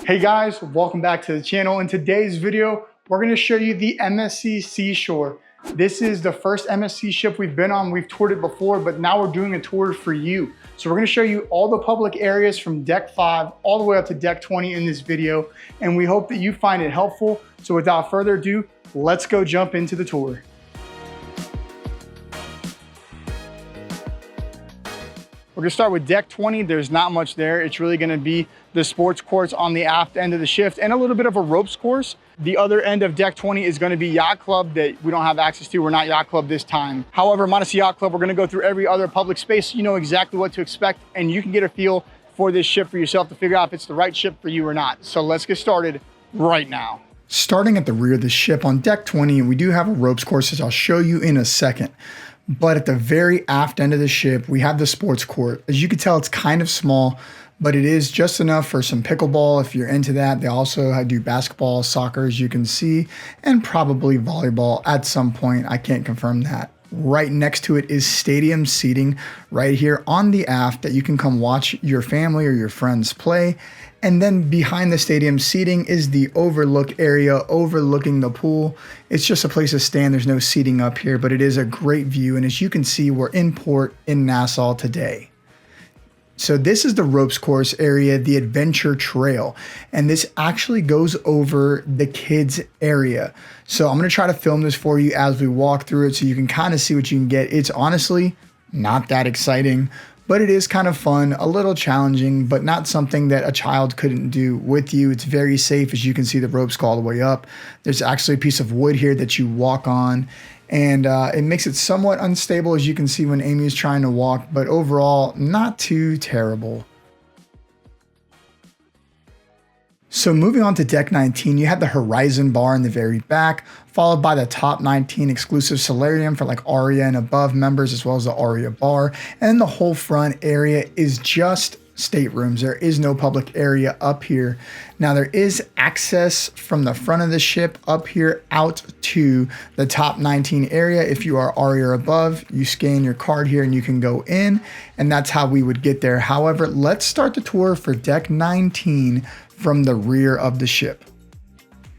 Hey guys, welcome back to the channel. In today's video, we're going to show you the MSC Seashore. This is the first MSC ship we've been on. We've toured it before, but now we're doing a tour for you. So we're going to show you all the public areas from deck 5 all the way up to deck 20 in this video, and we hope that you find it helpful. So without further ado, let's go jump into the tour. We're gonna start with deck 20. There's not much there. It's really gonna be the sports course on the aft end of the shift and a little bit of a ropes course. The other end of deck 20 is gonna be yacht club that we don't have access to. We're not yacht club this time. However, MSC Yacht Club, we're gonna go through every other public space so you know exactly what to expect and you can get a feel for this ship for yourself to figure out if it's the right ship for you or not. So let's get started right now. Starting at the rear of the ship on deck 20, we do have a ropes course, as I'll show you in a second. But at the very aft end of the ship, we have the sports court. As you can tell, it's kind of small, but it is just enough for some pickleball if you're into that. They also do basketball, soccer, as you can see, and probably volleyball at some point. I can't confirm that. Right next to it is stadium seating right here on the aft that you can come watch your family or your friends play. And then behind the stadium seating is the overlook area overlooking the pool. It's just a place to stand. There's no seating up here, but it is a great view. And as you can see, we're in port in Nassau today. So this is the ropes course area, the adventure trail. And this actually goes over the kids area. So I'm gonna try to film this for you as we walk through it so you can kind of see what you can get. It's honestly not that exciting, but it is kind of fun, a little challenging, but not something that a child couldn't do with you. It's very safe. As you can see, the ropes go all the way up. There's actually a piece of wood here that you walk on, and it makes it somewhat unstable, as you can see when Amy is trying to walk, but overall, not too terrible. So moving on to deck 19, you have the Horizon bar in the very back, followed by the top 19 exclusive solarium for like Aria and above members, as well as the Aria bar. And the whole front area is just staterooms. There is no public area up here. Now there is access from the front of the ship up here out to the top 19 area. If you are Aria or above, you scan your card here and you can go in, and that's how we would get there. However, let's start the tour for deck 19 from the rear of the ship.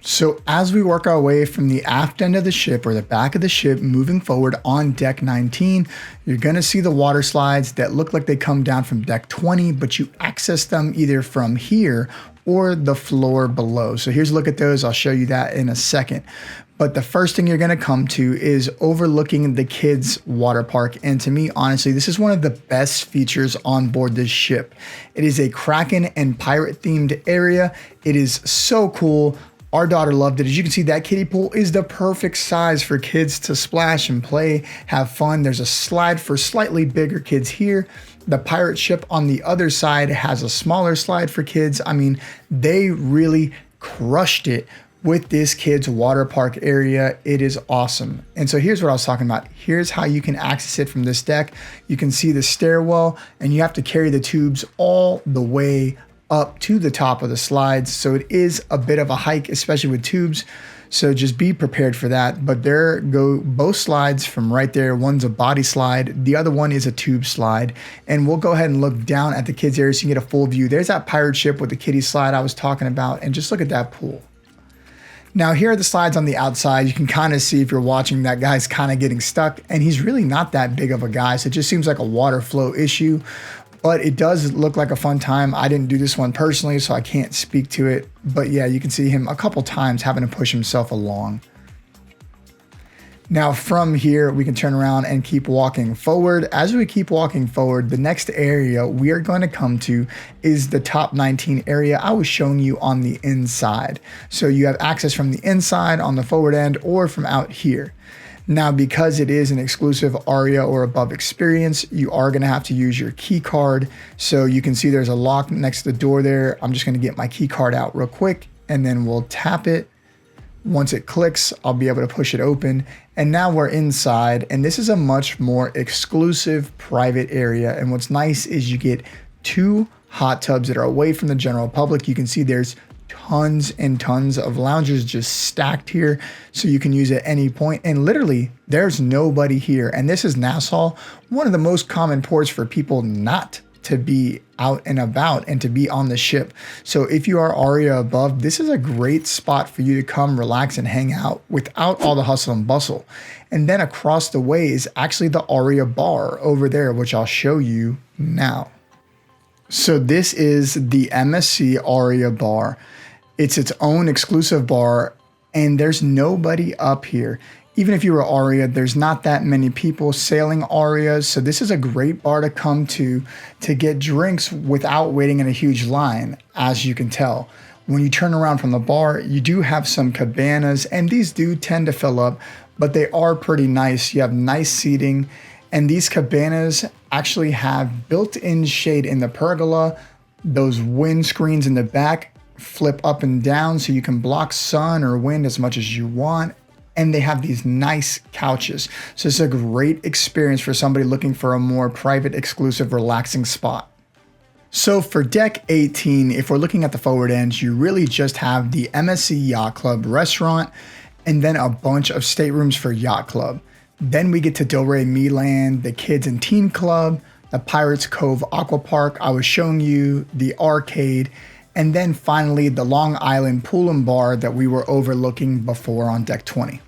So as we work our way from the aft end of the ship or the back of the ship moving forward on deck 19, you're gonna see the water slides that look like they come down from deck 20, but you access them either from here or the floor below. So here's a look at those. I'll show you that in a second. But the first thing you're gonna come to is overlooking the kids' water park. And to me, honestly, this is one of the best features on board this ship. It is a Kraken and pirate themed area. It is so cool. Our daughter loved it. As you can see, that kiddie pool is the perfect size for kids to splash and play, have fun. There's a slide for slightly bigger kids here. The pirate ship on the other side has a smaller slide for kids. I mean, they really crushed it with this kids water park area. It is awesome. And so here's what I was talking about. Here's how you can access it from this deck. You can see the stairwell, and you have to carry the tubes all the way up to the top of the slides. So it is a bit of a hike, especially with tubes. So just be prepared for that. But there go both slides from right there. One's a body slide. The other one is a tube slide. And we'll go ahead and look down at the kids area so you can get a full view. There's that pirate ship with the kiddie slide I was talking about. And just look at that pool. Now here are the slides on the outside. You can kind of see, if you're watching, that guy's kind of getting stuck, and he's really not that big of a guy. So it just seems like a water flow issue, but it does look like a fun time. I didn't do this one personally, so I can't speak to it. But yeah, you can see him a couple times having to push himself along. Now from here, we can turn around and keep walking forward. As we keep walking forward, the next area we are going to come to is the top 19 area I was showing you on the inside. So you have access from the inside on the forward end or from out here. Now, because it is an exclusive Aria or above experience, you are going to have to use your key card. So you can see there's a lock next to the door there. I'm just going to get my key card out real quick, and then we'll tap it. Once it clicks, I'll be able to push it open. And now we're inside, and this is a much more exclusive private area. And what's nice is you get 2 hot tubs that are away from the general public. You can see there's tons and tons of loungers just stacked here, so you can use at any point. And literally, there's nobody here. And this is Nassau, one of the most common ports for people not to be out and about and to be on the ship. So if you are Aria above, this is a great spot for you to come relax and hang out without all the hustle and bustle. And then across the way is actually the Aria bar over there, which I'll show you now. So this is the MSC Aria bar. It's its own exclusive bar, and there's nobody up here. Even if you were Aria, there's not that many people sailing Arias. So this is a great bar to come to get drinks without waiting in a huge line, as you can tell. When you turn around from the bar, you do have some cabanas, and these do tend to fill up, but they are pretty nice. You have nice seating, and these cabanas actually have built-in shade in the pergola. Those wind screens in the back flip up and down so you can block sun or wind as much as you want. And they have these nice couches. So it's a great experience for somebody looking for a more private, exclusive, relaxing spot. So for deck 18, if we're looking at the forward ends, you really just have the MSC Yacht Club restaurant and then a bunch of staterooms for Yacht Club. Then we get to Delray Meland, the Kids and Teen Club, the Pirates Cove Aqua Park. I was showing you the arcade. And then finally, the Long Island Pool and Bar that we were overlooking before on deck 20.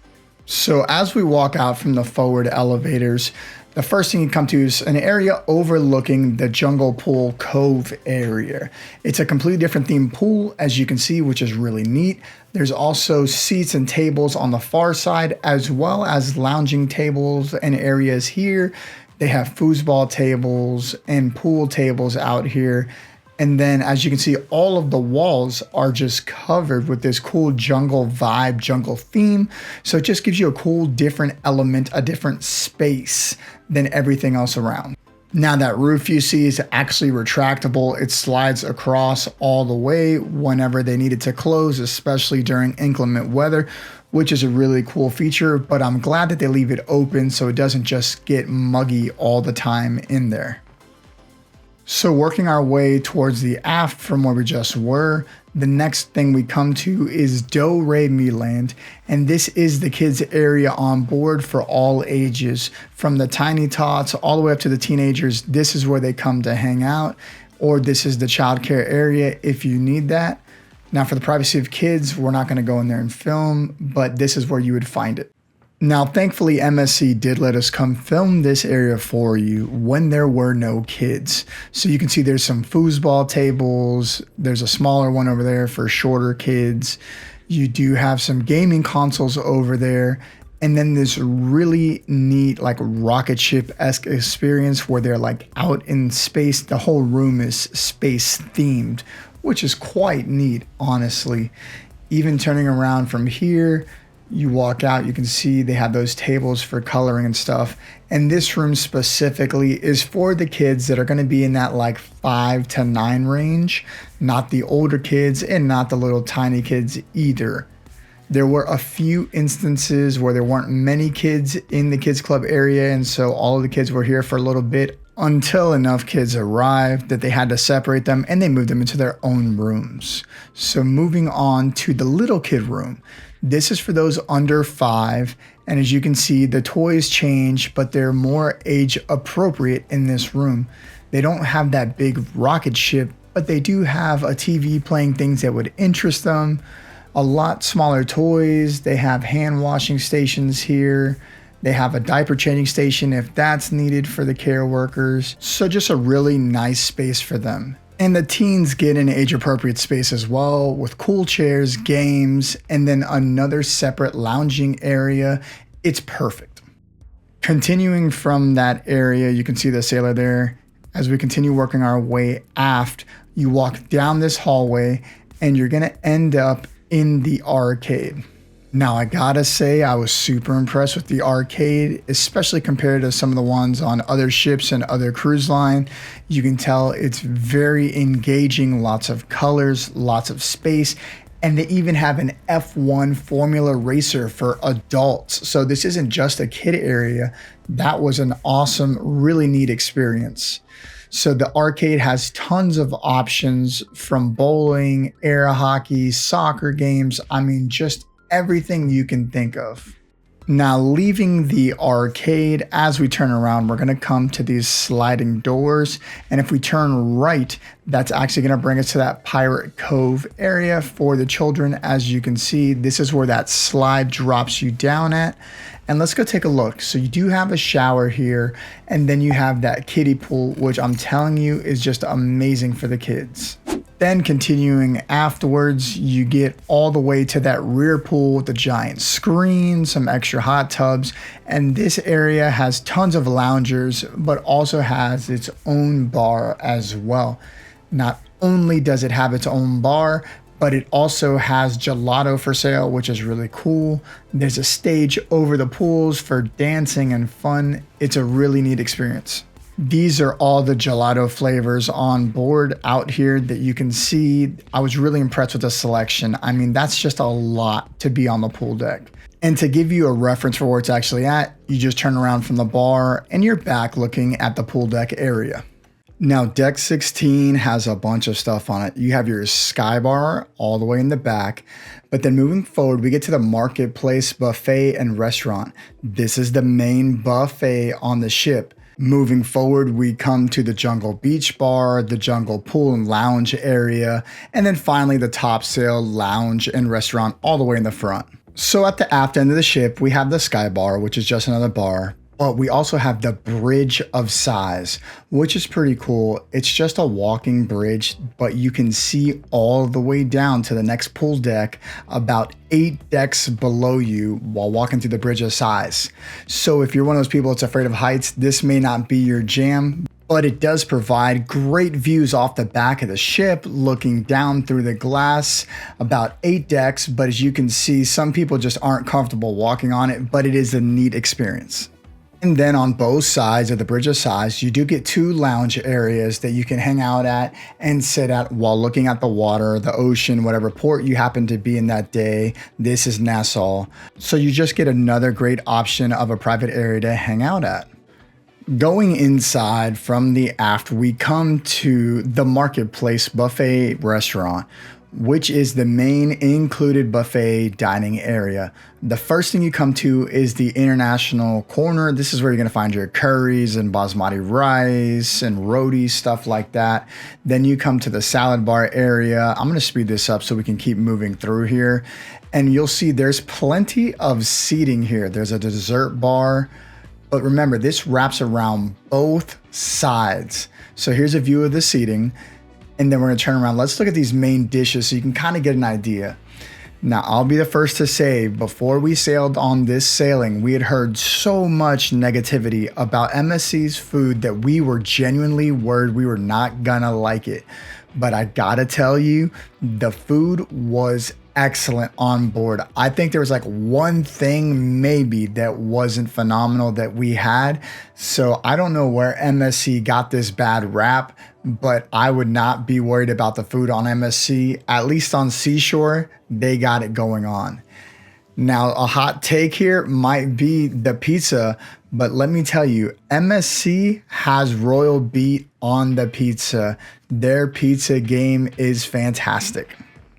So as we walk out from the forward elevators, the first thing you come to is an area overlooking the Jungle Pool Cove area. It's a completely different themed pool, as you can see, which is really neat. There's also seats and tables on the far side, as well as lounging tables and areas here. They have foosball tables and pool tables out here. And then, as you can see, all of the walls are just covered with this cool jungle vibe, jungle theme. So it just gives you a cool, different element, a different space than everything else around. Now that roof you see is actually retractable. It slides across all the way whenever they need it to close, especially during inclement weather, which is a really cool feature. But I'm glad that they leave it open so it doesn't just get muggy all the time in there. So working our way towards the aft from where we just were, the next thing we come to is Delray Meland, and this is the kids area on board for all ages. From the tiny tots all the way up to the teenagers, this is where they come to hang out, or this is the childcare area if you need that. Now for the privacy of kids, we're not going to go in there and film, but this is where you would find it. Now, thankfully, MSC did let us come film this area for you when there were no kids. So you can see there's some foosball tables. There's a smaller one over there for shorter kids. You do have some gaming consoles over there. And then this really neat, like rocket ship-esque experience where they're like out in space. The whole room is space themed, which is quite neat, honestly. Even turning around from here, you walk out, you can see they have those tables for coloring and stuff. And this room specifically is for the kids that are going to be in that like 5 to 9 range, not the older kids and not the little tiny kids either. There were a few instances where there weren't many kids in the kids club area, and so all of the kids were here for a little bit until enough kids arrived that they had to separate them and they moved them into their own rooms. So moving on to the little kid room. This is for those under 5, and as you can see, the toys change, but they're more age appropriate in this room. They don't have that big rocket ship, but they do have a TV playing things that would interest them. A lot smaller toys. They have hand washing stations here. They have a diaper changing station if that's needed for the care workers. So just a really nice space for them. And the teens get an age-appropriate space as well, with cool chairs, games, and then another separate lounging area. It's perfect. Continuing from that area, you can see the sailor there. As we continue working our way aft, you walk down this hallway, and you're going to end up in the arcade. Now, I gotta say, I was super impressed with the arcade, especially compared to some of the ones on other ships and other cruise line. You can tell it's very engaging, lots of colors, lots of space, and they even have an F1 Formula Racer for adults. So this isn't just a kid area. That was an awesome, really neat experience. So the arcade has tons of options from bowling, air hockey, soccer games. I mean, just everything you can think of. Now, leaving the arcade, as we turn around, we're going to come to these sliding doors. And if we turn right, that's actually going to bring us to that Pirate Cove area for the children. As you can see, this is where that slide drops you down at. And let's go take a look. So you do have a shower here, and then you have that kiddie pool, which I'm telling you is just amazing for the kids. Then continuing afterwards, you get all the way to that rear pool with the giant screen, some extra hot tubs, and this area has tons of loungers, but also has its own bar as well. Not only does it have its own bar, but it also has gelato for sale, which is really cool. There's a stage over the pools for dancing and fun. It's a really neat experience. These are all the gelato flavors on board out here that you can see. I was really impressed with the selection. I mean, that's just a lot to be on the pool deck. And to give you a reference for where it's actually at, you just turn around from the bar and you're back looking at the pool deck area. Now, deck 16 has a bunch of stuff on it. You have your sky bar all the way in the back, but then moving forward, we get to the marketplace buffet and restaurant. This is the main buffet on the ship. Moving forward, we come to the Jungle Beach Bar, the Jungle Pool and Lounge area, and then finally the Top Sail Lounge and Restaurant all the way in the front. So at the aft end of the ship, we have the Sky Bar, which is just another bar, but we also have the Bridge of Size, which is pretty cool. It's just a walking bridge, but you can see all the way down to the next pool deck, about 8 decks below you while walking through the Bridge of Size. So if you're one of those people that's afraid of heights, this may not be your jam, but it does provide great views off the back of the ship, looking down through the glass, about 8 decks. But as you can see, some people just aren't comfortable walking on it, but it is a neat experience. And then on both sides of the Bridge of Size, you do get 2 lounge areas that you can hang out at and sit at while looking at the water, the ocean, whatever port you happen to be in that day. This is Nassau. So you just get another great option of a private area to hang out at. Going inside from the aft, we come to the Marketplace Buffet Restaurant, which is the main included buffet dining area. The first thing you come to is the international corner. This is where you're gonna find your curries and basmati rice and roti, stuff like that. Then you come to the salad bar area. I'm gonna speed this up so we can keep moving through here. And you'll see there's plenty of seating here. There's a dessert bar, but remember, this wraps around both sides. So here's a view of the seating. And then we're gonna turn around. Let's look at these main dishes so you can kind of get an idea. Now, I'll be the first to say, before we sailed on this sailing, we had heard so much negativity about MSC's food that we were genuinely worried we were not gonna like it. But I gotta tell you, the food was excellent on board. I think there was like one thing maybe that wasn't phenomenal that we had. So I don't know where MSC got this bad rap, but I would not be worried about the food on MSC. At least on Seashore, they got it going on. Now, a hot take here might be the pizza, but let me tell you, MSC has royal beat on the pizza. Their pizza game is fantastic.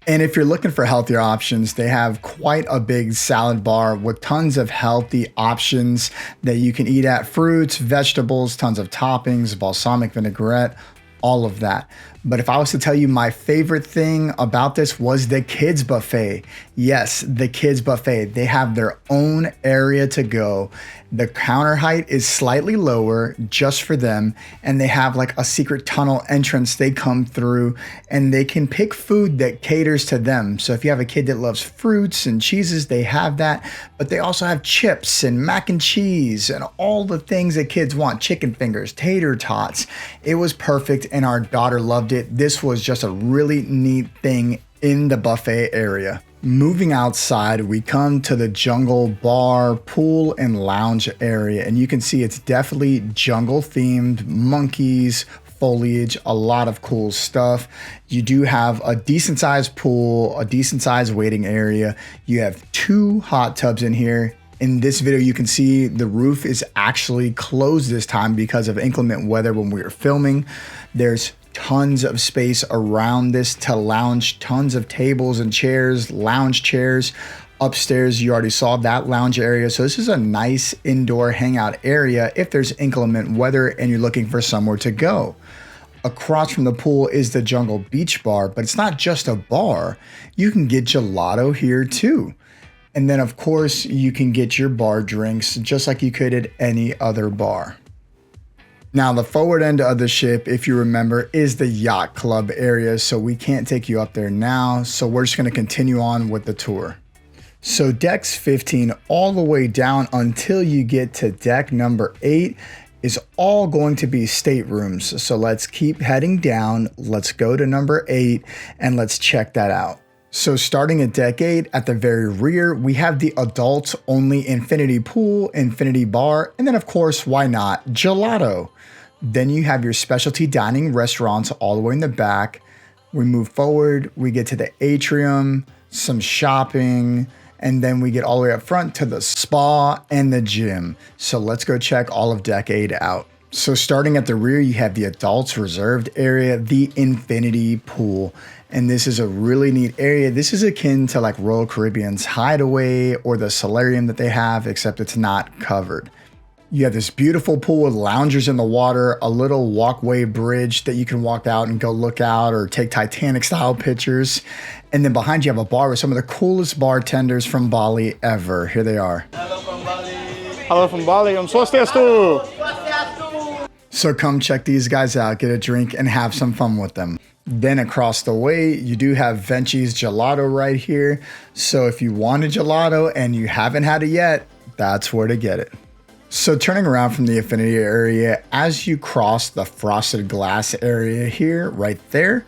And if you're looking for healthier options, they have quite a big salad bar with tons of healthy options that you can eat at. Fruits, vegetables, tons of toppings, balsamic vinaigrette, all of that. But if I was to tell you my favorite thing about this was the kids buffet. Yes, the kids buffet. They have their own area to go. The counter height is slightly lower just for them, and they have like a secret tunnel entrance they come through, and they can pick food that caters to them. So if you have a kid that loves fruits and cheeses, they have that, but they also have chips and mac and cheese and all the things that kids want, chicken fingers, tater tots. It was perfect, and our daughter loved it. This was just a really neat thing in the buffet area. Moving outside, we come to the jungle bar, pool, and lounge area, and you can see it's definitely jungle themed, monkeys, foliage, a lot of cool stuff. You do have a decent sized pool, a decent sized waiting area. You have 2 hot tubs in here. In this video, you can see the roof is actually closed this time because of inclement weather when we were filming. There's tons of space around this to lounge, tons of tables and chairs, lounge chairs, Upstairs, you already saw that lounge area. So this is a nice indoor hangout area if there's inclement weather and you're looking for somewhere to go. Across from the pool is the Jungle Beach Bar, but it's not just a bar. You can get gelato here too. And then of course you can get your bar drinks just like you could at any other bar. Now the forward end of the ship, if you remember, is the yacht club area. So we can't take you up there now. So we're just gonna continue on with the tour. So decks 15 all the way down until you get to deck number 8 is all going to be staterooms. So let's keep heading down. Let's go to number 8 and let's check that out. So starting at deck 8 at the very rear, we have the adults only infinity pool, infinity bar, and then of course, why not, gelato. Then you have your specialty dining restaurants all the way in the back. We move forward, we get to the atrium, some shopping, and then we get all the way up front to the spa and the gym. So let's go check all of deck 8 out. So starting at the rear, you have the adults reserved area, the infinity pool. And this is a really neat area. This is akin to like Royal Caribbean's Hideaway or the solarium that they have, except it's not covered. You have this beautiful pool with loungers in the water, a little walkway bridge that you can walk out and go look out or take Titanic style pictures. And then behind you have a bar with some of the coolest bartenders from Bali ever. Here they are. Hello from Bali. Hello from Bali. So come check these guys out, get a drink and have some fun with them. Then across the way, you do have Venci's Gelato right here. So if you want a gelato and you haven't had it yet, that's where to get it. So turning around from the infinity area, as you cross the frosted glass area here, right there,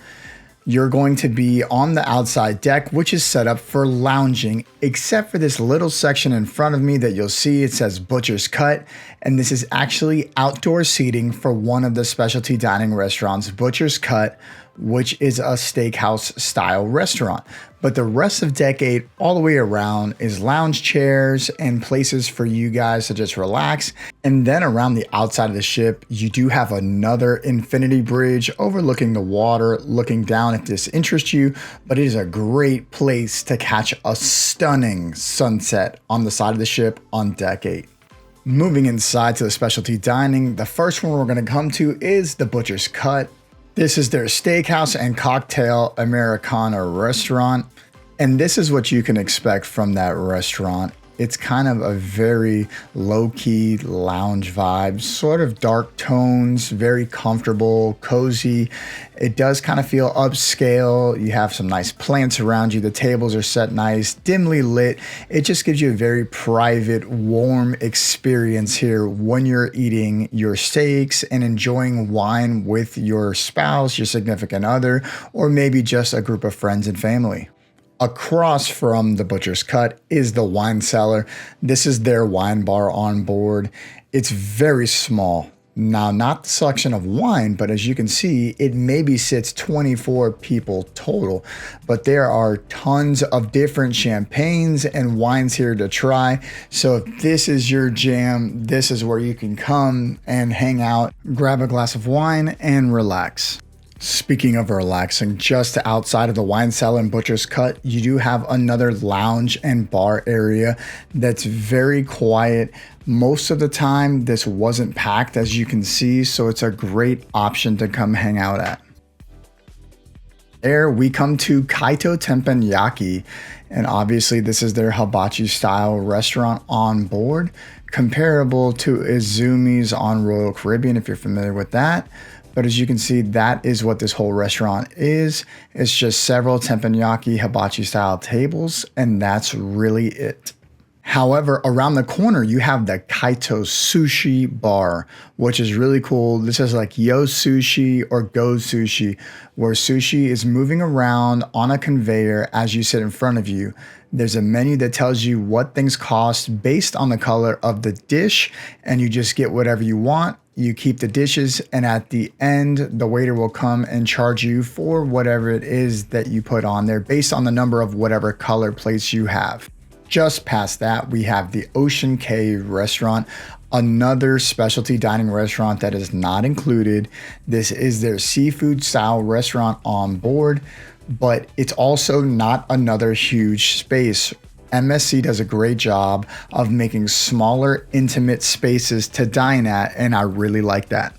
you're going to be on the outside deck, which is set up for lounging, except for this little section in front of me that you'll see. It says Butcher's Cut, and this is actually outdoor seating for one of the specialty dining restaurants, Butcher's Cut, which is a steakhouse style restaurant. But the rest of deck 8 all the way around is lounge chairs and places for you guys to just relax. And then around the outside of the ship, you do have another infinity bridge overlooking the water, looking down if this interests you, but it is a great place to catch a stunning sunset on the side of the ship on deck 8. Moving inside to the specialty dining, the first one we're going to come to is the Butcher's Cut. This is their steakhouse and cocktail Americana restaurant. And this is what you can expect from that restaurant. It's kind of a very low-key lounge vibe, sort of dark tones, very comfortable, cozy. It does kind of feel upscale. You have some nice plants around you. The tables are set nice, dimly lit. It just gives you a very private, warm experience here when you're eating your steaks and enjoying wine with your spouse, your significant other, or maybe just a group of friends and family. Across from the Butcher's Cut is the wine cellar. This is their wine bar on board. It's very small. Now, not the selection of wine, but as you can see, it maybe sits 24 people total. But there are tons of different champagnes and wines here to try. So if this is your jam, this is where you can come and hang out, grab a glass of wine, and relax. Speaking of relaxing, just outside of the wine cellar and Butcher's Cut, you do have another lounge and bar area that's very quiet. Most of the time, this wasn't packed, as you can see, so it's a great option to come hang out at. There we come to Kaito Teppanyaki, and obviously this is their hibachi style restaurant on board, comparable to Izumi's on Royal Caribbean if you're familiar with that. But as you can see, that is what this whole restaurant is. It's just several teppanyaki hibachi style tables, and that's really it. However, around the corner, you have the Kaito Sushi Bar, which is really cool. This is like Yo Sushi or Go Sushi, where sushi is moving around on a conveyor as you sit in front of you. There's a menu that tells you what things cost based on the color of the dish, and you just get whatever you want. You keep the dishes, and at the end, the waiter will come and charge you for whatever it is that you put on there based on the number of whatever color plates you have. Just past that, we have the Ocean K restaurant, another specialty dining restaurant that is not included. This is their seafood style restaurant on board, but it's also not another huge space. MSC does a great job of making smaller, intimate spaces to dine at, and I really like that.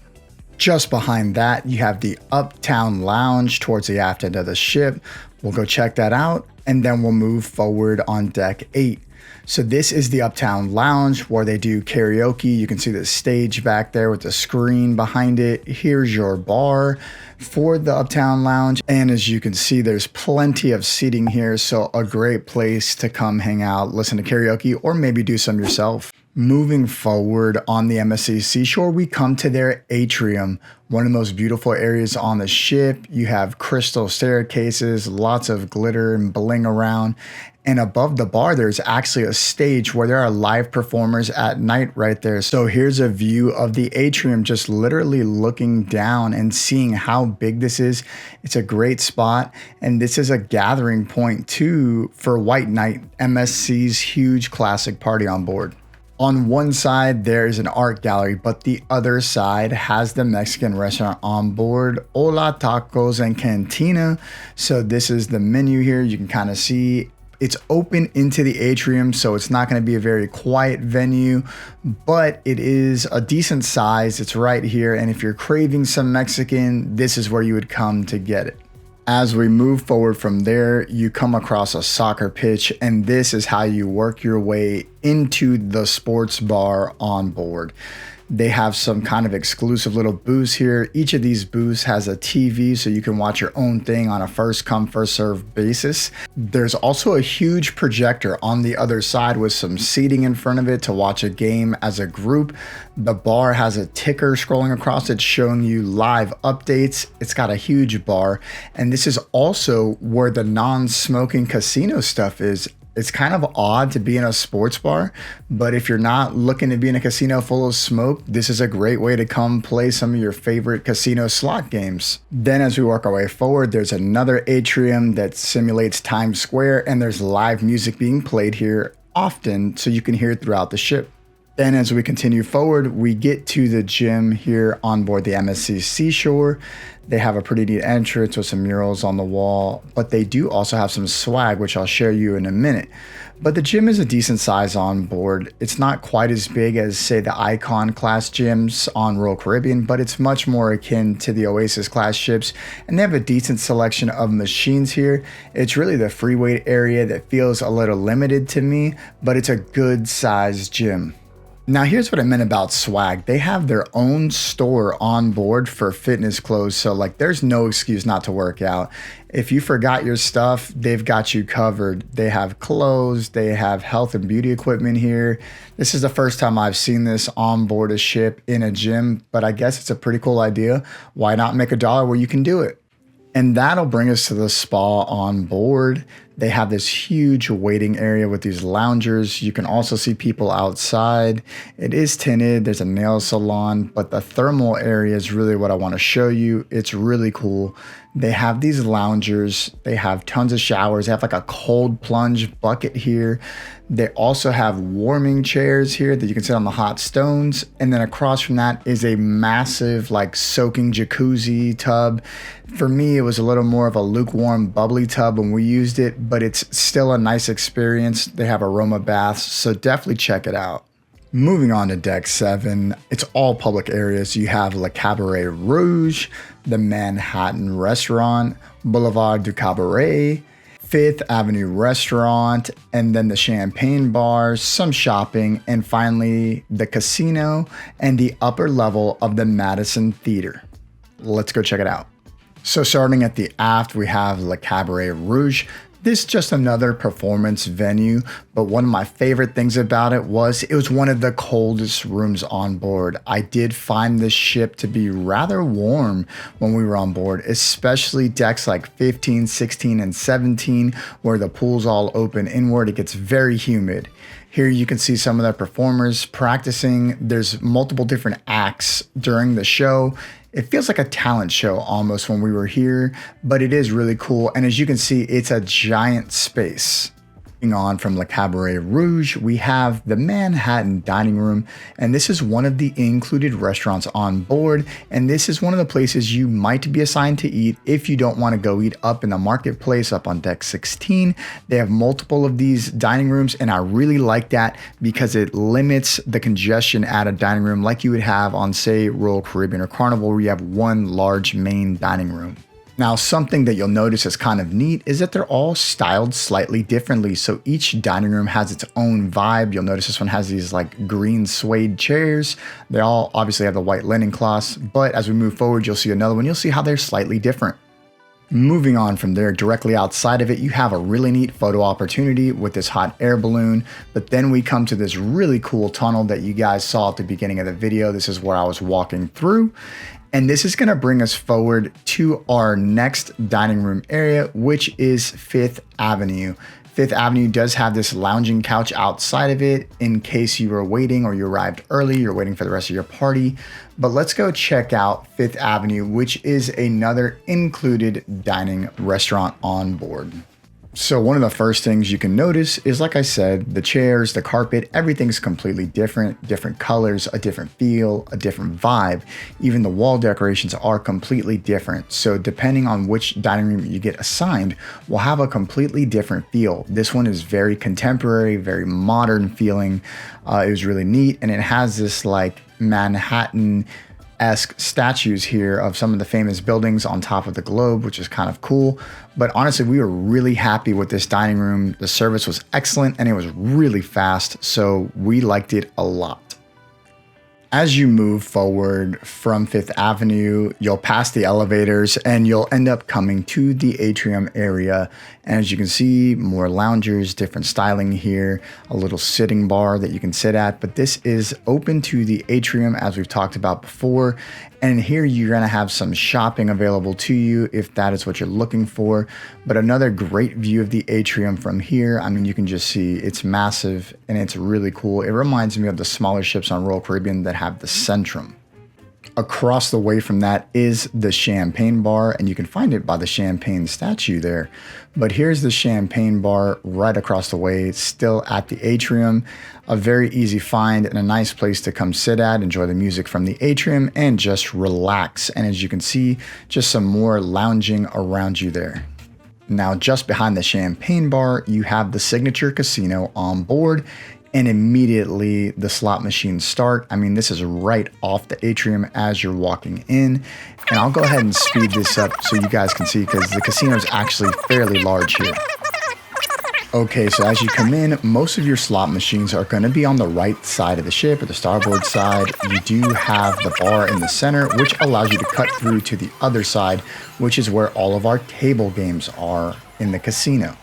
Just behind that, you have the Uptown Lounge towards the aft end of the ship. We'll go check that out, and then we'll move forward on deck 8. So this is the Uptown Lounge where they do karaoke. You can see the stage back there with the screen behind it. Here's your bar for the Uptown Lounge. And as you can see, there's plenty of seating here. So a great place to come hang out, listen to karaoke, or maybe do some yourself. Moving forward on the MSC Seashore, we come to their atrium, one of the most beautiful areas on the ship. You have crystal staircases, lots of glitter and bling around. And above the bar, there's actually a stage where there are live performers at night right there. So here's a view of the atrium, just literally looking down and seeing how big this is. It's a great spot. And this is a gathering point too for White Night, MSC's huge classic party on board. On one side, there's an art gallery, but the other side has the Mexican restaurant on board, Hola Tacos and Cantina. So this is the menu here. You can kind of see it's open into the atrium, so it's not going to be a very quiet venue, but it is a decent size. It's right here, and if you're craving some Mexican, this is where you would come to get it. As we move forward from there, you come across a soccer pitch, and this is how you work your way into the sports bar on board. They have some kind of exclusive little booths here. Each of these booths has a TV, so you can watch your own thing on a first come, first serve basis. There's also a huge projector on the other side with some seating in front of it to watch a game as a group. The bar has a ticker scrolling across it showing you live updates. It's got a huge bar, and this is also where the non-smoking casino stuff is. It's kind of odd to be in a sports bar, but if you're not looking to be in a casino full of smoke, this is a great way to come play some of your favorite casino slot games. Then as we work our way forward, there's another atrium that simulates Times Square, and there's live music being played here often, so you can hear it throughout the ship. Then as we continue forward, we get to the gym here on board the MSC Seashore. They have a pretty neat entrance with some murals on the wall, but they do also have some swag, which I'll share you in a minute. But the gym is a decent size on board. It's not quite as big as, say, the Icon class gyms on Royal Caribbean, but it's much more akin to the Oasis class ships, and they have a decent selection of machines here. It's really the free weight area that feels a little limited to me, but it's a good sized gym. Now here's what I meant about swag. They have their own store on board for fitness clothes, so like there's no excuse not to work out. If you forgot your stuff, they've got you covered. They have clothes, they have health and beauty equipment here. This is the first time I've seen this on board a ship in a gym, but I guess it's a pretty cool idea. Why not make $1 where you can do it? And that'll bring us to the spa on board. They have this huge waiting area with these loungers. You can also see people outside. It is tinted. There's a nail salon, but the thermal area is really what I want to show you. It's really cool. They have these loungers. They have tons of showers. They have like a cold plunge bucket here. They also have warming chairs here that you can sit on the hot stones. And then across from that is a massive like soaking jacuzzi tub. For me, it was a little more of a lukewarm bubbly tub when we used it, but it's still a nice experience. They have aroma baths, so definitely check it out. Moving on to deck 7, it's all public areas. You have Le Cabaret Rouge, the Manhattan Restaurant, Boulevard du Cabaret, Fifth Avenue Restaurant, and then the Champagne Bars, some shopping, and finally the casino and the upper level of the Madison Theater. Let's go check it out. So starting at the aft, we have Le Cabaret Rouge. This is just another performance venue, but one of my favorite things about it was one of the coldest rooms on board. I did find this ship to be rather warm when we were on board, especially decks like 15, 16, and 17, where the pool's all open inward. It gets very humid. Here you can see some of the performers practicing. There's multiple different acts during the show. It feels like a talent show almost when we were here, but it is really cool. And as you can see, it's a giant space. On from Le Cabaret Rouge, we have the Manhattan Dining Room, and this is one of the included restaurants on board, and this is one of the places you might be assigned to eat if you don't want to go eat up in the marketplace up on deck 16. They have multiple of these dining rooms, and I really like that because it limits the congestion at a dining room like you would have on, say, Royal Caribbean or Carnival, where you have one large main dining room. Now, something that you'll notice is kind of neat is that they're all styled slightly differently. So each dining room has its own vibe. You'll notice this one has these like green suede chairs. They all obviously have the white linen cloths, but as we move forward, you'll see another one. You'll see how they're slightly different. Moving on from there, directly outside of it, you have a really neat photo opportunity with this hot air balloon. But then we come to this really cool tunnel that you guys saw at the beginning of the video. This is where I was walking through. And this is going to bring us forward to our next dining room area, which is Fifth Avenue. Fifth Avenue does have this lounging couch outside of it in case you were waiting or you arrived early, you're waiting for the rest of your party. But let's go check out Fifth Avenue, which is another included dining restaurant on board. So one of the first things you can notice is, like I said, the chairs, the carpet, everything's completely different colors, a different feel, a different vibe. Even the wall decorations are completely different. So depending on which dining room you get assigned, will have a completely different feel. This one is very contemporary, very modern feeling. It was really neat. And it has this like Manhattan-esque statues here of some of the famous buildings on top of the globe, which is kind of cool. But honestly, we were really happy with this dining room. The service was excellent and it was really fast, so we liked it a lot. As you move forward from Fifth Avenue, you'll pass the elevators and you'll end up coming to the atrium area. And as you can see, more loungers, different styling here, a little sitting bar that you can sit at. But this is open to the atrium, as we've talked about before. And here you're going to have some shopping available to you if that is what you're looking for. But another great view of the atrium from here. I mean, you can just see it's massive and it's really cool. It reminds me of the smaller ships on Royal Caribbean that have the Centrum. Across the way from that is the champagne bar, and you can find it by the champagne statue there. But here's the champagne bar right across the way, still at the atrium. A very easy find and a nice place to come sit at, enjoy the music from the atrium, and just relax. And as you can see, just some more lounging around you there. Now, just behind the champagne bar, you have the signature casino on board. And immediately the slot machines start. I mean, this is right off the atrium as you're walking in. And I'll go ahead and speed this up so you guys can see, because the casino is actually fairly large here. Okay, so as you come in, most of your slot machines are going to be on the right side of the ship, or the starboard side. You do have the bar in the center, which allows you to cut through to the other side, which is where all of our table games are in the casino.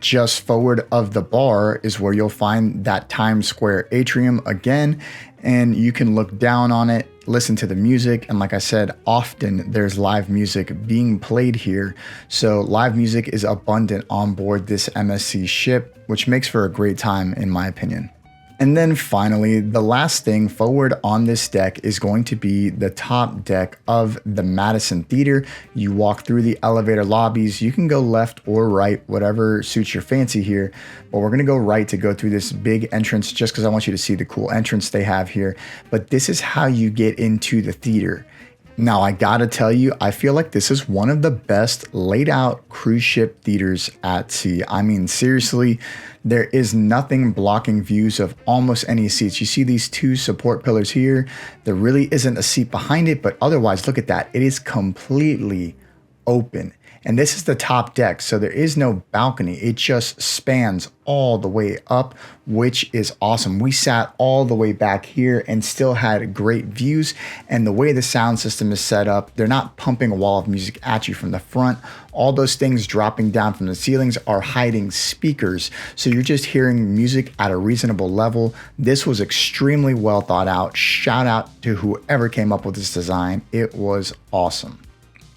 Just forward of the bar is where you'll find that Times Square atrium again, and you can look down on it, listen to the music, and like I said, often there's live music being played here. So live music is abundant on board this MSC ship, which makes for a great time in my opinion. And then finally, the last thing forward on this deck is going to be the top deck of the Madison Theater. You walk through the elevator lobbies. You can go left or right, whatever suits your fancy here. But we're going to go right to go through this big entrance just because I want you to see the cool entrance they have here. But this is how you get into the theater. Now, I gotta tell you, I feel like this is one of the best laid out cruise ship theaters at sea. I mean, seriously, there is nothing blocking views of almost any seats. You see these two support pillars here. There really isn't a seat behind it, but otherwise, look at that. It is completely open. And this is the top deck, so there is no balcony. It just spans all the way up, which is awesome. We sat all the way back here and still had great views. And the way the sound system is set up, they're not pumping a wall of music at you from the front. All those things dropping down from the ceilings are hiding speakers. So you're just hearing music at a reasonable level. This was extremely well thought out. Shout out to whoever came up with this design. It was awesome.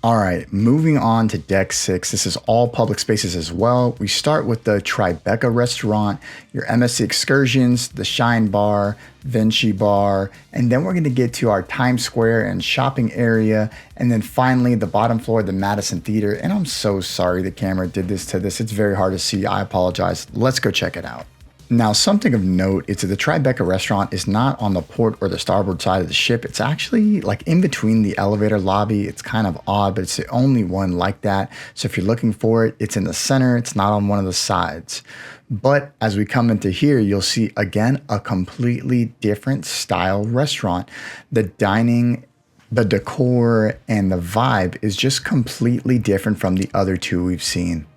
All right, moving on to deck 6. This is all public spaces as well. We start with the Tribeca restaurant, your MSC excursions, the Shine Bar, Vinci Bar, and then we're going to get to our Times Square and shopping area, and then finally the bottom floor, the Madison Theater. And I'm so sorry the camera did this to this. It's very hard to see. I apologize. Let's go check it out. Now, something of note is that the Tribeca restaurant is not on the port or the starboard side of the ship. It's actually like in between the elevator lobby. It's kind of odd, but it's the only one like that. So if you're looking for it, it's in the center. It's not on one of the sides. But as we come into here, you'll see again a completely different style restaurant. The dining, the decor, and the vibe is just completely different from the other two we've seen.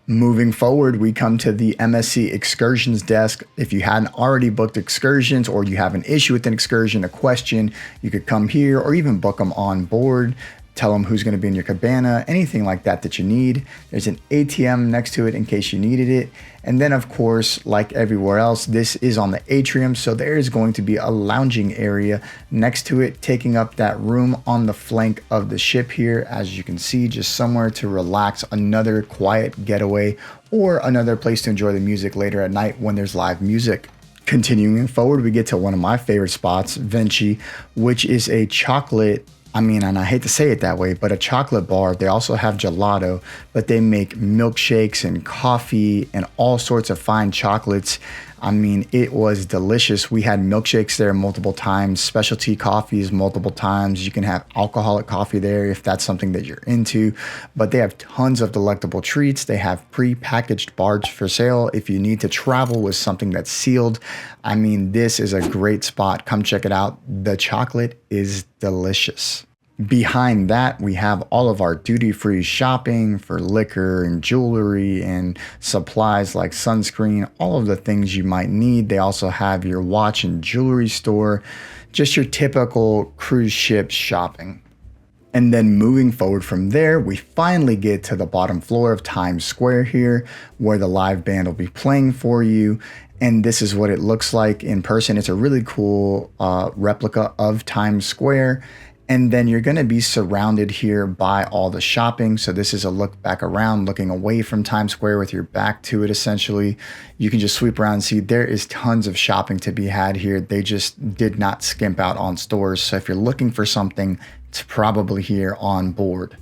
Moving forward, we come to the MSC excursions desk. If you hadn't already booked excursions or you have an issue with an excursion, a question, you could come here or even book them on board. Tell them who's going to be in your cabana, anything like that that you need. There's an ATM next to it in case you needed it. And then, of course, like everywhere else, this is on the atrium. So there is going to be a lounging area next to it, taking up that room on the flank of the ship here. As you can see, just somewhere to relax, another quiet getaway, or another place to enjoy the music later at night when there's live music. Continuing forward, we get to one of my favorite spots, Vinci, which is a chocolate, and I hate to say it that way, but a chocolate bar. They also have gelato, but they make milkshakes and coffee and all sorts of fine chocolates. It was delicious. We had milkshakes there multiple times, specialty coffees multiple times. You can have alcoholic coffee there if that's something that you're into, but they have tons of delectable treats. They have pre-packaged bars for sale if you need to travel with something that's sealed. This is a great spot. Come check it out. The chocolate is delicious. Behind that, we have all of our duty-free shopping for liquor and jewelry and supplies like sunscreen, all of the things you might need. They also have your watch and jewelry store, just your typical cruise ship shopping. And then moving forward from there, we finally get to the bottom floor of Times Square here, where the live band will be playing for you. And this is what it looks like in person. It's a really cool replica of Times Square. And then you're going to be surrounded here by all the shopping. So this is a look back around, looking away from Times Square with your back to it, essentially. You can just sweep around and see there is tons of shopping to be had here. They just did not skimp out on stores. So if you're looking for something, it's probably here on board.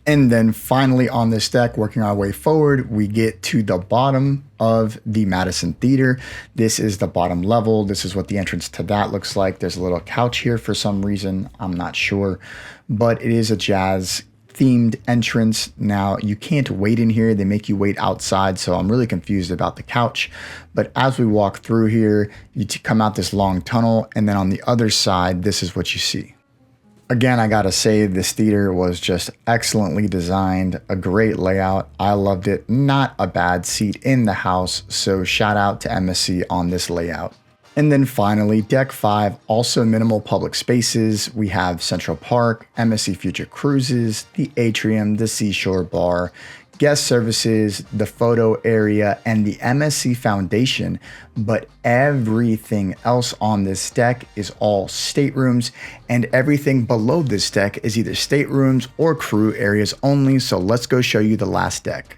And then finally on this deck, working our way forward, we get to the bottom of the Madison Theater. This is the bottom level. This is what the entrance to that looks like. There's a little couch here for some reason. I'm not sure, but it is a jazz themed entrance. Now you can't wait in here. They make you wait outside. So I'm really confused about the couch. But as we walk through here, you come out this long tunnel. And then on the other side, this is what you see. Again, I gotta say, this theater was just excellently designed, a great layout. I loved it. Not a bad seat in the house, so shout out to MSC on this layout. And then finally, Deck 5, also minimal public spaces. We have Central Park, MSC Future Cruises, the Atrium, the Seashore Bar, guest services, the photo area, and the MSC Foundation. But everything else on this deck is all staterooms, and everything below this deck is either staterooms or crew areas only. So let's go show you the last deck.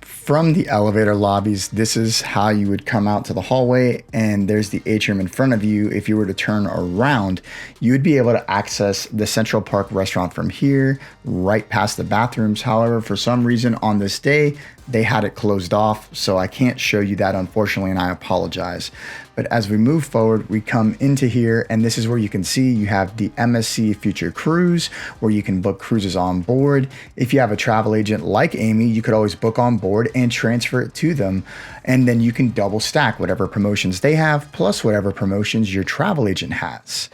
From the elevator lobbies, this is how you would come out to the hallway, and there's the atrium in front of you. If you were to turn around, you would be able to access the Central Park restaurant from here, right past the bathrooms. However, for some reason on this day, they had it closed off, so I can't show you that, unfortunately, and I apologize. But as we move forward, we come into here, and this is where you can see you have the MSC Future Cruise, where you can book cruises on board. If you have a travel agent like Amy, you could always book on board and transfer it to them, and then you can double stack whatever promotions they have, plus whatever promotions your travel agent has.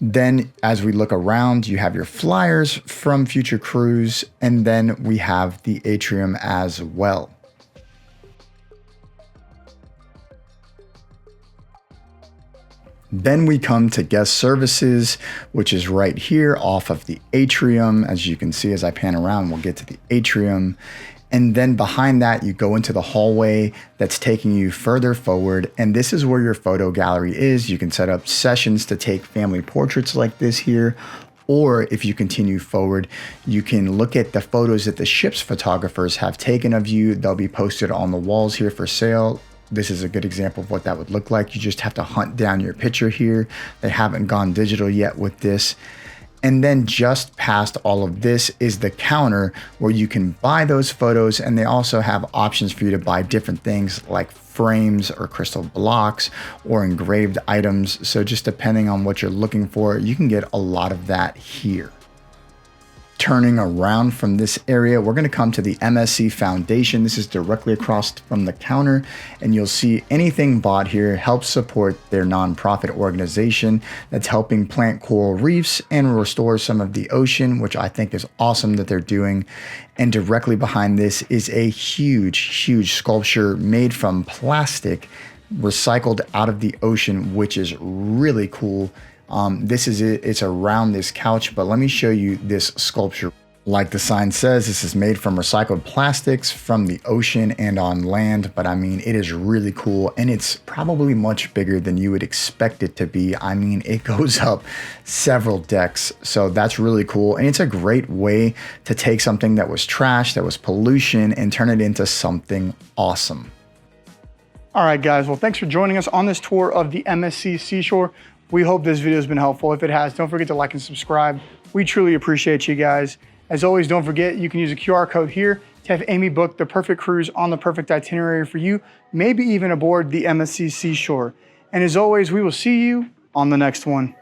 Then as we look around, you have your flyers from Future Cruise, and then we have the atrium as well. Then we come to guest services, which is right here off of the atrium. As you can see, as I pan around, we'll get to the atrium. And then behind that, you go into the hallway that's taking you further forward. And this is where your photo gallery is. You can set up sessions to take family portraits like this here, Or if you continue forward, you can look at the photos that the ship's photographers have taken of you. They'll be posted on the walls here for sale. This is a good example of what that would look like. You just have to hunt down your picture here. They haven't gone digital yet with this. And then just past all of this is the counter where you can buy those photos, and they also have options for you to buy different things like frames or crystal blocks or engraved items. So just depending on what you're looking for, you can get a lot of that here. Turning around from this area, we're going to come to the MSC Foundation. This is directly across from the counter, and you'll see anything bought here helps support their nonprofit organization that's helping plant coral reefs and restore some of the ocean, which I think is awesome that they're doing. And directly behind this is a huge sculpture made from plastic, recycled out of the ocean, which is really cool. This is it. It's around this couch, but let me show you this sculpture. Like the sign says, this is made from recycled plastics from the ocean and on land, but I mean, it is really cool, and it's probably much bigger than you would expect it to be. I mean, it goes up several decks, so that's really cool, and it's a great way to take something that was trash, that was pollution, and turn it into something awesome. All right, guys. Well, thanks for joining us on this tour of the MSC Seashore. We hope this video has been helpful. If it has, don't forget to like and subscribe. We truly appreciate you guys. As always, don't forget you can use a QR code here to have Amy book the perfect cruise on the perfect itinerary for you, maybe even aboard the MSC Seashore. And as always, we will see you on the next one.